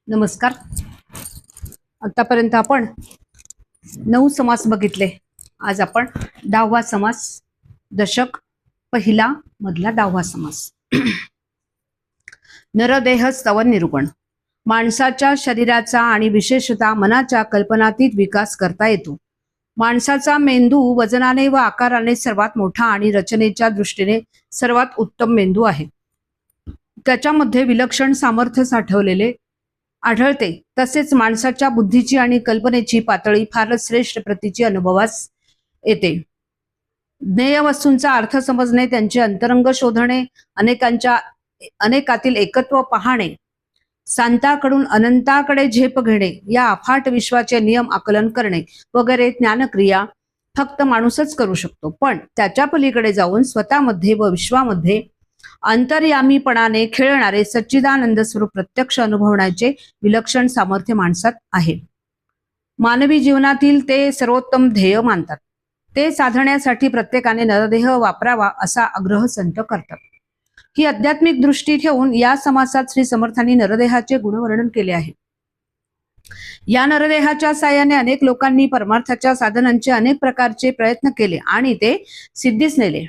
नमस्कार. आतापर्यंत आपण 9 समास बघितले. आज आपण 10वा समास, दशक पहिला मधला 10वा समास. नरदेह स्तवन निरूपण. माणसाच्या शरीराचा आणि विशेषतः मनाच्या कल्पनातीत विकास करता येतो. माणसाचा मेंदू वजनाने व आकाराने सर्वात मोठा आणि रचनेच्या दृष्टीने सर्वात उत्तम मेंदू आहे. त्याच्यामध्ये विलक्षण सामर्थ्य साठवलेले आढळते. तसेच माणसाच्या बुद्धीची आणि कल्पनेची पातळी फारच श्रेष्ठ प्रतीची अनुभवास येते. ज्ञेय वस्तूंचा अर्थ समजणे, त्यांचे अंतरंग शोधणे, अनेकातील एकत्व पाहणे, शांताकडून अनंताकडे झेप घेणे, या अफाट विश्वाचे नियम आकलन करणे वगैरे ज्ञानक्रिया फक्त माणूसच करू शकतो. पण त्याच्या पलीकडे जाऊन स्वतःमध्ये व विश्वामध्ये अंतर्यामीपणाने खेळणारे सच्चिदानंद स्वरूप प्रत्यक्ष अनुभवण्याचे विलक्षण सामर्थ्य माणसात आहे. मानवी जीवनातील ते सर्वोत्तम ध्येय मानतात. ते साधण्यासाठी प्रत्येकाने नरदेह वापरावा असा आग्रह संत करतात. ही आध्यात्मिक दृष्टी ठेवून या समासात श्री समर्थांनी नरदेहाचे गुणवर्णन केले आहे. या नरदेहाच्या साहाय्याने अनेक लोकांनी परमार्थाच्या साधनांचे अनेक प्रकारचे प्रयत्न केले आणि ते सिद्धीस नेले.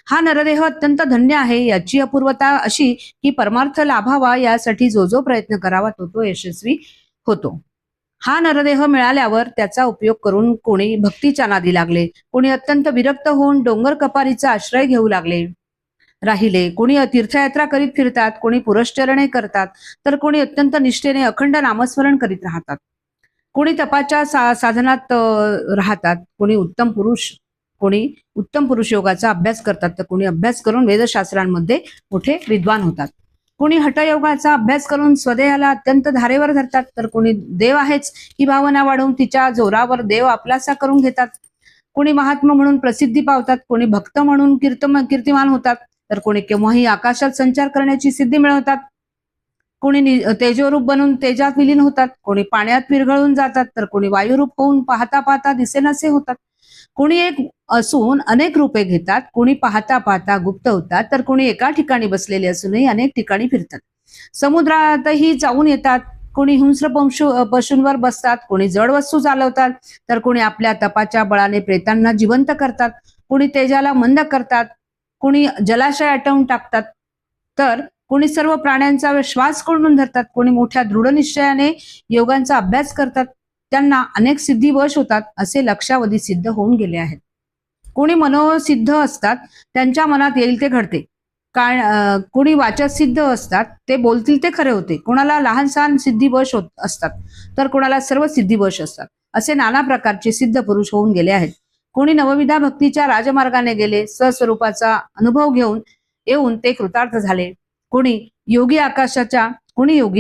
हा नरदेह अत्यंत धन्य आहे. याची अपूर्वता अशी की परमार्थ लाभावा यासाठी जो प्रयत्न करावा तो यशस्वी होतो. हा नरदेह मिळाल्यावर त्याचा उपयोग करून कोणी भक्तीच्या नादी लागले, कोणी अत्यंत विरक्त होऊन डोंगर कपारीचा आश्रय घेऊ राहिले, कोणी तीर्थयात्रा करीत फिरतात, कोणी पुरश्चरणे करतात, तर कोणी अत्यंत निष्ठेने अखंड नामस्मरण करीत राहतात, कोणी तपाच्या साधनात राहतात, कोणी उत्तम पुरुष योगाचा अभ्यास करतात, तर कोणी अभ्यास करून वेदशास्त्रांमध्ये मोठे विद्वान होतात, कोणी हठयोगाचा अभ्यास करून स्वदेहाला अत्यंत धारेवर धरतात, तर कोणी देव आहेच ही भावना वाढवून तिच्या जोरावर देव आपलासा करून घेतात, कोणी महात्मा म्हणून प्रसिद्धी पावतात, कोणी भक्त म्हणून कीर्तिमान होतात, तर कोणी केव्हाही आकाशात संचार करण्याची सिद्धी मिळवतात, कोणी तेजोरूप बनून तेजात विलीन होतात, कोणी पाण्यात विरघळून जातात, तर कोणी वायुरूप होऊन पाहता पाहता दिसेनासे होतात, कोणी एक असून अनेक रूपे घेतात, कोणी पाहता पाहता गुप्त होतात, तर कोणी एका ठिकाणी बसलेले असूनही अनेक ठिकाणी फिरतात, समुद्रातही जाऊन येतात, कोणी हिंस्र पशूंवर बसतात, कोणी जड वस्तू चालवतात, तर कोणी आपल्या तपाच्या बळाने प्रेतांना जिवंत करतात, कोणी तेजाला मंद करतात, कोणी जलाशय आटवून टाकतात, तर कोणी सर्व प्राण्यांचा श्वास कोंडून धरतात, कोणी मोठ्या दृढ निश्चयाने योगांचा अभ्यास करतात, त्यांना अनेक सिद्धी वश होतात, असे लक्षावधी सिद्ध होऊन गेले आहेत. कोणी मनोसिद्ध असतात, त्यांच्या मनात येईल ते घडते, कोणी वाचसिद्ध असतात, ते बोलतील ते खरे होते, कोणाला लहान सहान सिद्धी वश असतात, तर कोणाला सर्व सिद्धी वश असतात, असे नाना प्रकारचे सिद्ध पुरुष होऊन गेले आहेत. कोणी नवविधा भक्तीच्या राजमार्गाने गेले, स्वस्वरूपाचा अनुभव येऊन ते कृतार्थ झाले, कोणी योगी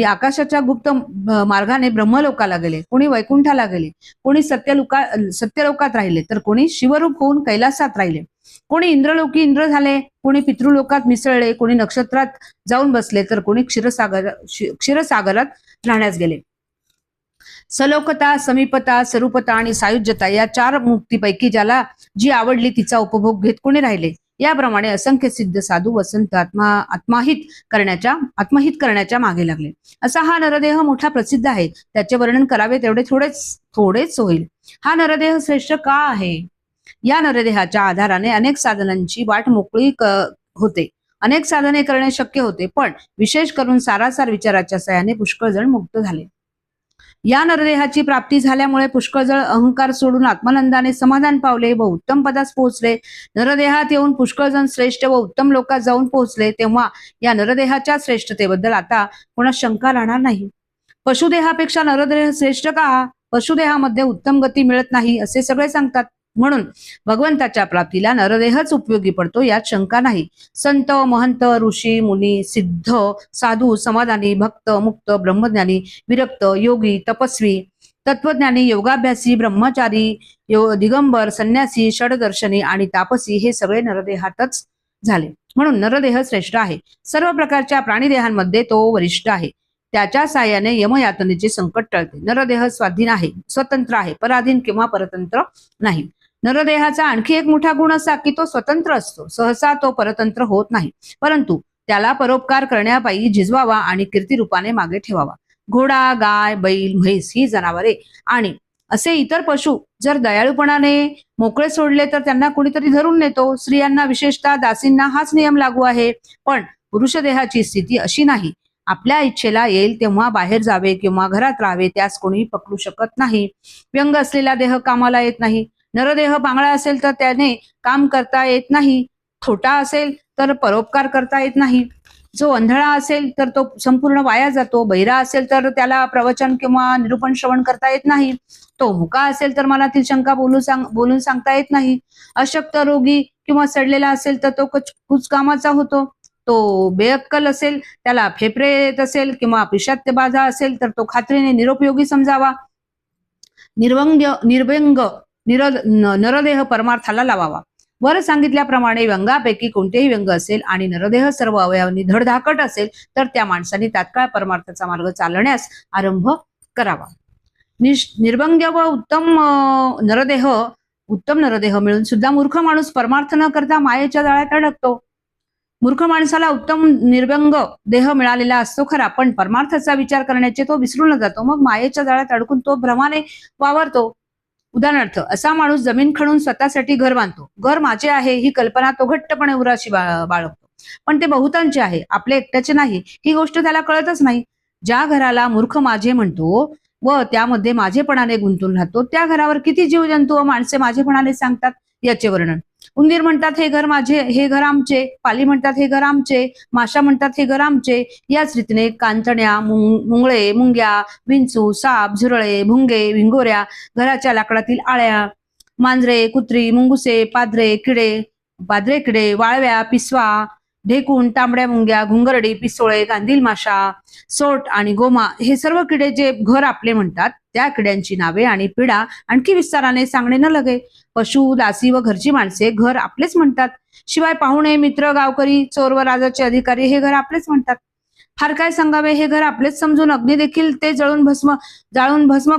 आकाशाच्या गुप्त मार्गाने ब्रह्मलोकाला गेले, कोणी वैकुंठाला गेले, कोणी सत्यलोकात राहिले, तर कोणी शिवरूप होऊन कैलासात राहिले, कोणी इंद्रलोकी इंद्र झाले, कोणी पितृलोकात मिसळले, कोणी नक्षत्रात जाऊन बसले, तर कोणी क्षीरसागरात राहण्यास गेले. सलोकता, समीपता, स्वरूपता आणि सायुज्यता या 4 मुक्तीपैकी ज्याला जी आवडली तिचा उपभोग घेत कोणी राहिले. याप्रमाणे असंख्य सिद्ध साधू वसंत आत्महित करण्याच्या मागे लागले. असा हा नरदेह मोठा प्रसिद्ध आहे. त्याचे वर्णन करावे तेवढे थोडेच होईल. हा नरदेह श्रेष्ठ का आहे? या नरदेहाच्या आधाराने अनेक साधनांची वाट मोकळी होते, अनेक साधने करणे शक्य होते, पण विशेष करून सारासार विचाराच्या सहाय्याने पुष्कळ जण मुक्त झाले. या नरदेहाची प्राप्ती झाल्यामुळे पुष्कळ जण अहंकार सोडून आत्मानंदाने समाधान पावले व उत्तम पदास पोहोचले. नरदेहात येऊन पुष्कळ जण श्रेष्ठ व उत्तम लोकात जाऊन पोहोचले. तेव्हा या नरदेहाच्या श्रेष्ठतेबद्दल आता कोणा शंका राहणार नाही. पशुदेहापेक्षा नरदेह श्रेष्ठ का? पशुदेहामध्ये उत्तम गती मिळत नाही असे सगळे सांगतात. म्हणून भगवंताच्या प्राप्तीला नरदेहच उपयोगी पडतो, यात शंका नाही. संत, महंत, ऋषी, मुनी, सिद्ध, साधू, समाधानी, भक्त, मुक्त, ब्रह्मज्ञानी, विरक्त, योगी, तपस्वी, तत्वज्ञानी, योगाभ्यासी, ब्रह्मचारी, दिगंबर, संन्यासी, षडदर्शनी आणि तापसी हे सगळे नरदेहातच झाले. म्हणून नरदेह श्रेष्ठ आहे. सर्व प्रकारच्या प्राणीदेहांमध्ये तो वरिष्ठ आहे. त्याच्या साहाय्याने यमयातनेचे संकट टळते. नरदेह स्वाधीन आहे, स्वतंत्र आहे, पराधीन किंवा परतंत्र नाही. नरदेहाचा आणखी एक मोठा गुण असा की तो स्वतंत्र असतो. सहसा तो परतंत्र होत नाही, परंतु त्याला परोपकार करण्यापायी झिजवावा आणि कीर्तिरूपाने मागे ठेवावा. घोडा, गाय, बैल, म्हैस ही जनावरे आणि असे इतर पशु जर दयाळूपणाने मोकळे सोडले तर त्यांना कोणीतरी धरून नेतो. स्त्रियांना विशेषतः दासींना हाच नियम लागू आहे. पण पुरुष देहाची स्थिती अशी नाही. आपल्या इच्छेला येईल तेव्हा बाहेर जावे किंवा घरात राहावे, त्यास कोणी पकडू शकत नाही. व्यंग असलेला देह कामाला येत नाही. नरदेह बांगळा असेल तर त्याने काम करता येत नाही. छोटा असेल तर परोपकार करता येत नाही. जो अंधळा असेल तर तो संपूर्ण वाया जातो. बहिरा असेल तर त्याला प्रवचन किंवा निरूपण श्रवण करता येत नाही. तो मुका असेल तर मनातील शंका बोलून सांगता येत नाही. अशक्त, रोगी किंवा सडलेला असेल तर तो कुचकामाचा होतो. तो बेअक्कल असेल, त्याला फेफरे येत असेल किंवा पिशाच्य बाधा असेल तर तो खात्रीने निरुपयोगी समजावा. निर्व्यंग नरदेह परमार्थाला लावावा. वर सांगितल्याप्रमाणे व्यंगापैकी कोणतेही व्यंग असेल आणि नरदेह सर्व अवयवांनी धडधाकट असेल तर त्या माणसाने तात्काळ परमार्थाचा मार्ग चालण्यास आरंभ करावा. निर्व्यंग व उत्तम नरदेह मिळून सुद्धा मूर्ख माणूस परमार्थ न करता मायेच्या जाळ्यात अडकतो. मूर्ख माणसाला उत्तम निर्व्यंग देह मिळालेला असतो खरा, पण परमार्थाचा विचार करण्याचे तो विसरून जातो. मग मायेच्या जाळ्यात अडकून तो भ्रमाने वावरतो. उदाहरणार्थ, असा माणूस जमीन खणून स्वतःसाठी घर बांधतो. घर माझे आहे ही कल्पना तो घट्टपणे उराशी बाळगतो, पण ते बहुतांचे आहे, आपले एकट्याचे नाही ही गोष्ट त्याला कळतच नाही. ज्या घराला मूर्ख माझे म्हणतो व त्यामध्ये माझेपणाने गुंतून राहतो, त्या घरावर किती जीवजंतू व माणसे माझेपणाने सांगतात याचे वर्णन. उंदीर म्हणतात हे घर माझे, हे घर आमचे. पाली म्हणतात हे घर आमचे. माशा म्हणतात हे घर आमचे. याच रीतीने कांचण्या, मुंगळे, मुंग्या, विंचू, साप, झुरळे, भुंगे, भिंगोऱ्या, घराच्या लाकडातील आळ्या, मांजरे, कुत्री, मुंगुसे, पादरे किडे, वाळव्या, पिसवा, ढेकूण, तांबड्या मुंग्या, घुंगरडी, पिसोळे, गांधील माशा, सोट आणि गोमा हे सर्व किडे जे घर आपले म्हणतात, त्या किड्यांची नावे आणि पिढा आणखी विस्ताराने सांगणे न लगे. पशु, दासी व घरची माणसे घर आपलेच म्हणतात. शिवाय पाहुणे, मित्र, गावकरी, चोर व राजाचे अधिकारी हे घर आपलेच म्हणतात. फार काय सांगावे, हे घर आपलेच समजून अग्नी देखील ते जाळून भस्म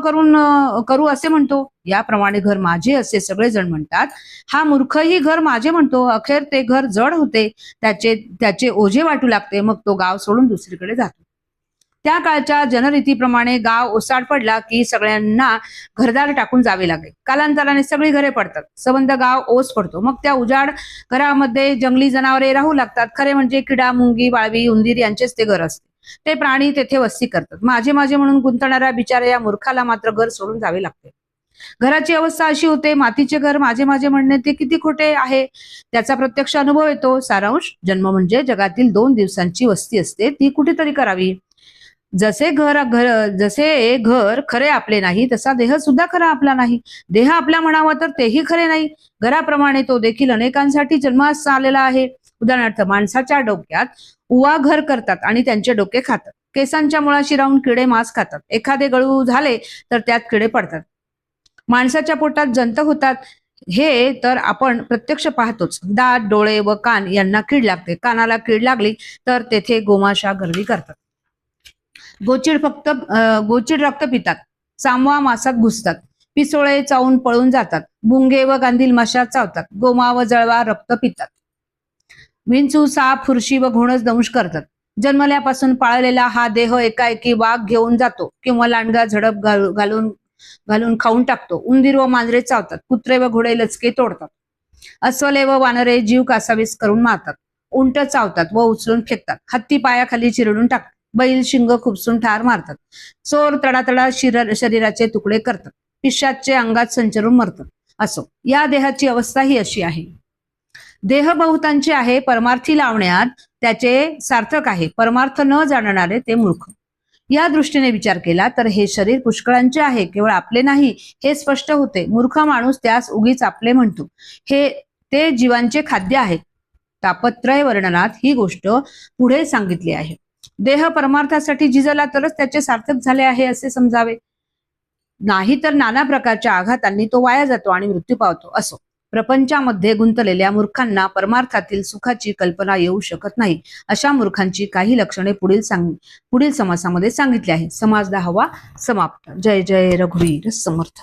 करू असे म्हणतो. याप्रमाणे घर माझे असे सगळेजण म्हणतात. हा मूर्खही घर माझे म्हणतो. अखेर ते घर जड होते, त्याचे ओझे वाटू लागते. मग तो गाव सोडून दुसरीकडे जातो. त्या काळच्या जनरीतीप्रमाणे गाव ओसाड पडला की सगळ्यांना घरदार टाकून जावे लागे. कालांतराने सगळी घरे पडतात. सबंध गाव ओस पडतो. मग त्या उजाड घरामध्ये जंगली जनावरे राहू लागतात. खरे म्हणजे किडा, मुंगी, वाळवी, उंदीर यांचेच ते घर असते. ते प्राणी तेथे वस्ती करतात. माझे म्हणून गुंतणाऱ्या बिचाऱ्या या मूर्खाला मात्र घर सोडून जावे लागते. घराची अवस्था अशी होते. मातीचे घर माझे म्हणणे ते किती खोटे आहे त्याचा प्रत्यक्ष अनुभव येतो. सारांश, जन्म म्हणजे जगातील 2 दिवसांची वस्ती असते, ती कुठेतरी करावी. जसे घर खरे आपले नाही, तसा देह सुद्धा खरा आपला नाही. देह आपला म्हणावा तर तेही खरे नाही. घराप्रमाणे तो देखील अनेकांसाठी जन्मास आलेला आहे. उदाहरणार्थ, माणसाच्या डोक्यात उवा घर करतात आणि त्यांचे डोके खातात. केसांच्या मुळाशी राहून किडे मांस खातात. एखादे गळू झाले तर त्यात किडे पडतात. माणसाच्या पोटात जंत होतात, हे तर आपण प्रत्यक्ष पाहतोच. दात, डोळे व कान यांना कीड लागते. कानाला कीड लागली तर तेथे गोमाशा गर्दी करतात. गोचिड रक्त पितात. चामवा मासात घुसतात. पिसोळे चावून पळून जातात. भुंगे व गांधील माशा चावतात. गोमा व जळवा रक्त पितात. विंचू, साप, फुरशी व घोणस दंश करतात. जन्मल्यापासून पाळलेला हा देह एकाएकी वाघ घेऊन जातो किंवा लांडगा झडप घालून खाऊन टाकतो. उंदीर व मांजरे चावतात. कुत्रे व घोडे लचके तोडतात. अस्वले व वानरे जीव कासावीस करून मारतात. उंट चावतात व उचलून फेकतात. हत्ती पायाखाली चिरडून टाकतात. बैल शिंग खुपसून ठार मारतात. चोर तडातडा शरीराचे तुकडे करतात. पिशाचे अंगात संचरून मरतात. असो, या देहाची अवस्था ही अशी आहे. देह बहुतांचे आहे, परमार्थी लावण्यात त्याचे सार्थक आहे. परमार्थ न जाणणारे ते मूर्ख. या दृष्टीने विचार केला तर हे शरीर पुष्कळांचे आहे, केवळ आपले नाही हे स्पष्ट होते. मूर्ख माणूस त्यास उगीच आपले म्हणतो. ते जीवांचे खाद्य आहे. तापत्रय वर्णनात ही गोष्ट पुढे सांगितली आहे. देह परमार्थासाठी झिजला तरच त्याचे सार्थक झाले आहे असे समजावे, नाही तर नाना प्रकारच्या आघातांनी तो वाया जातो आणि मृत्यू पावतो. असो, प्रपंचामध्ये गुंतलेल्या मूर्खांना परमार्थातील सुखाची कल्पना येऊ शकत नाही. अशा मूर्खांची काही लक्षणे पुढील समासामध्ये सांगितली आहे. समास 10वा समाप्त. जय जय रघुवीर समर्थ.